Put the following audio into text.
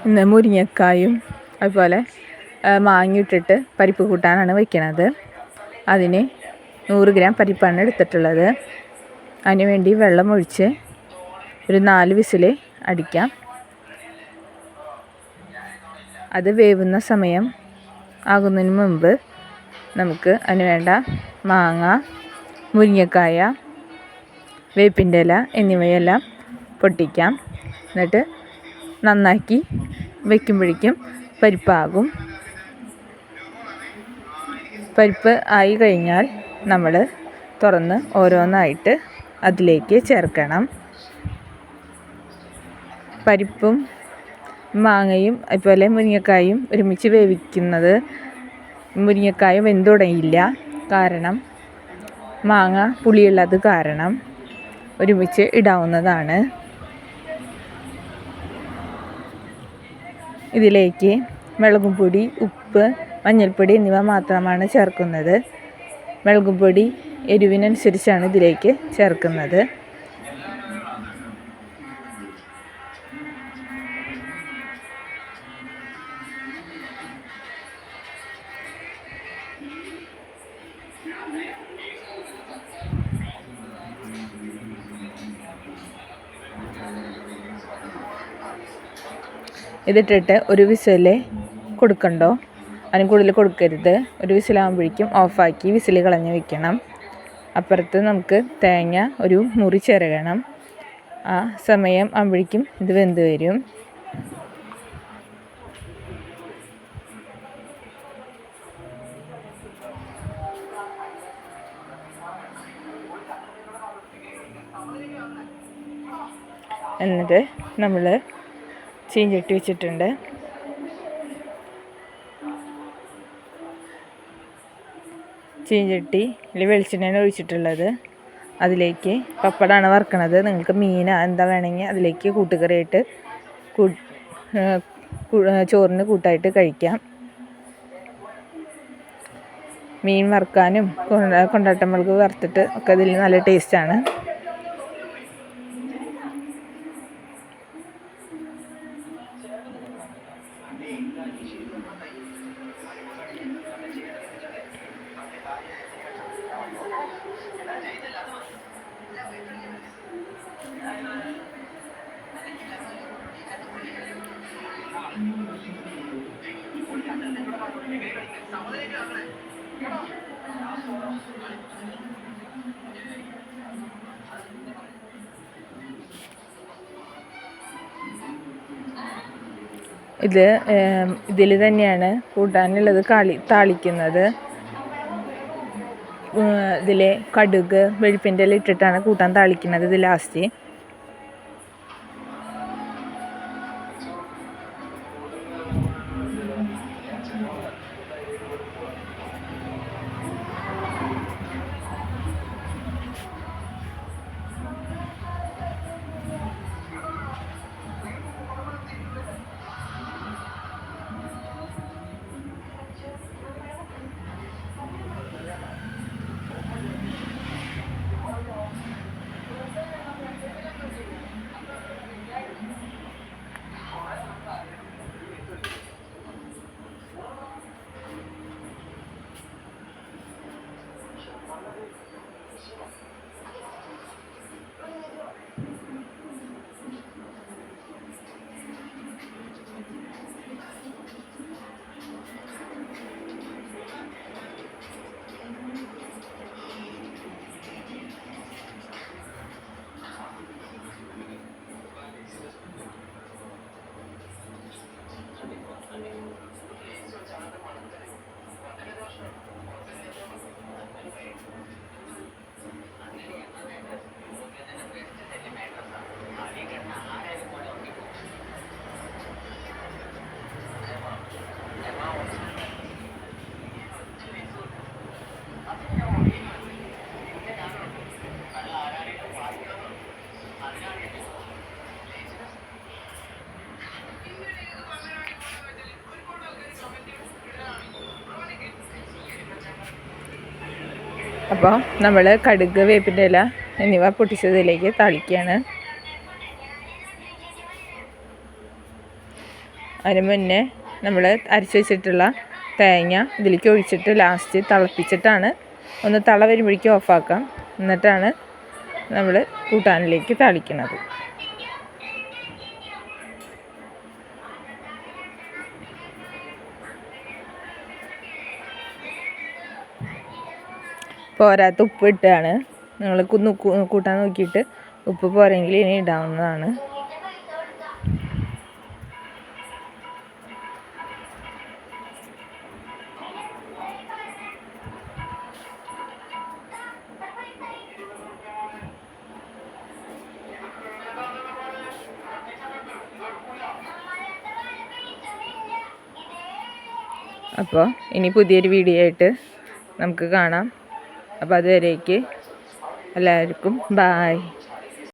ഇന്ന് മുരിങ്ങക്കായും അതുപോലെ മാങ്ങയിട്ടിട്ട് പരിപ്പ് കൂട്ടാനാണ് വയ്ക്കുന്നത്. അതിന് 100 ഗ്രാം പരിപ്പാണ് എടുത്തിട്ടുള്ളത്. അതിന് വേണ്ടി വെള്ളം ഒഴിച്ച് ഒരു 4 വിസിൽ അടിക്കാം. അത് വേവുന്ന സമയം ആകുന്നതിന് മുമ്പ് നമുക്ക് അതിന് വേണ്ട മാങ്ങ, മുരിങ്ങക്കായ, വേപ്പിൻ്റെ ഇല എന്നിവയെല്ലാം പൊട്ടിക്കാം. എന്നിട്ട് നന്നാക്കി വയ്ക്കുമ്പോഴേക്കും പരിപ്പാകും. പരിപ്പ് ആയി കഴിഞ്ഞാൽ നമ്മൾ തുറന്ന് ഓരോന്നായിട്ട് അതിലേക്ക് ചേർക്കണം. പരിപ്പും മാങ്ങയും അതുപോലെ മുരിങ്ങക്കായും ഒരുമിച്ച് വേവിക്കുന്നത് മുരിങ്ങക്കായ വെന്തുടങ്ങില്ല. കാരണം മാങ്ങ പുളിയുള്ളത് കാരണം ഒരുമിച്ച് ഇടാവുന്നതാണ്. ഇതിലേക്ക് മുളകുപൊടി, ഉപ്പ്, മഞ്ഞൾപ്പൊടി എന്നിവ മാത്രമാണ് ചേർക്കുന്നത്. മുളകുപൊടി എരിവിനനുസരിച്ചാണ് ഇതിലേക്ക് ചേർക്കുന്നത്. ഇതിട്ടിട്ട് ഒരു വിസിലേ കൊടുക്കണ്ടോ, അതിന് കൂടുതൽ കൊടുക്കരുത്. ഒരു വിസിലാകുമ്പോഴേക്കും ഓഫാക്കി വിസിൽ കളഞ്ഞ് വെക്കണം. അപ്പുറത്ത് നമുക്ക് തേങ്ങ ഒരു മുറി ചിരകണം. ആ സമയം ആകുമ്പോഴേക്കും ഇത് വെന്ത് വരും. എന്നിട്ട് നമ്മൾ ചീഞ്ചട്ടി വെച്ചിട്ടുണ്ട്. ചീഞ്ചട്ടിയിൽ വെളിച്ചെണ്ണയാണ് ഒഴിച്ചിട്ടുള്ളത്. അതിലേക്ക് പപ്പടമാണ് വറുക്കണത്. നിങ്ങൾക്ക് മീൻ എന്താ വേണമെങ്കിൽ അതിലേക്ക് കൂട്ടുകറിയായിട്ട് ചോറിന് കൂട്ടായിട്ട് കഴിക്കാം. മീൻ വറുക്കാനും കൊണ്ടാട്ടമുളക് വറുത്തിട്ട് ഒക്കെ അതിൽ നല്ല ടേസ്റ്റാണ്. ഇതിൽ തന്നെയാണ് കൂട്ടാനുള്ളത് താളിക്കുന്നത്. ഇതിൽ കടുക്, വെളുപ്പിൻ്റെ ഇല ഇട്ടിട്ടാണ് കൂട്ടാൻ താളിക്കുന്നത്. ഇത് ലാസ്റ്റ് അപ്പോൾ നമ്മൾ കടുക്, വേപ്പിൻ്റെ ഇല എന്നിവ പൊട്ടിച്ചതിലേക്ക് താളിക്കുകയാണ്. അതിന് മുന്നേ നമ്മൾ അരച്ച് വെച്ചിട്ടുള്ള തേങ്ങ ഇതിലേക്ക് ഒഴിച്ചിട്ട് ലാസ്റ്റ് തിളപ്പിച്ചിട്ടാണ് ഒന്ന് തള വരുമ്പോഴേക്കും ഓഫാക്കാം. എന്നിട്ടാണ് നമ്മൾ കൂട്ടാനിലേക്ക് താളിക്കുന്നത്. പോരാത്ത ഉപ്പ് ഇട്ടാണ് നിങ്ങൾ കൂട്ടാൻ നോക്കിയിട്ട് ഉപ്പ് പോരെങ്കിൽ ഇനി ഇടാവുന്നതാണ്. അപ്പോൾ ഇനി പുതിയൊരു വീഡിയോ ആയിട്ട് നമുക്ക് കാണാം. അപ്പോൾ അതുവരേക്ക് എല്ലാവർക്കും ബായ്.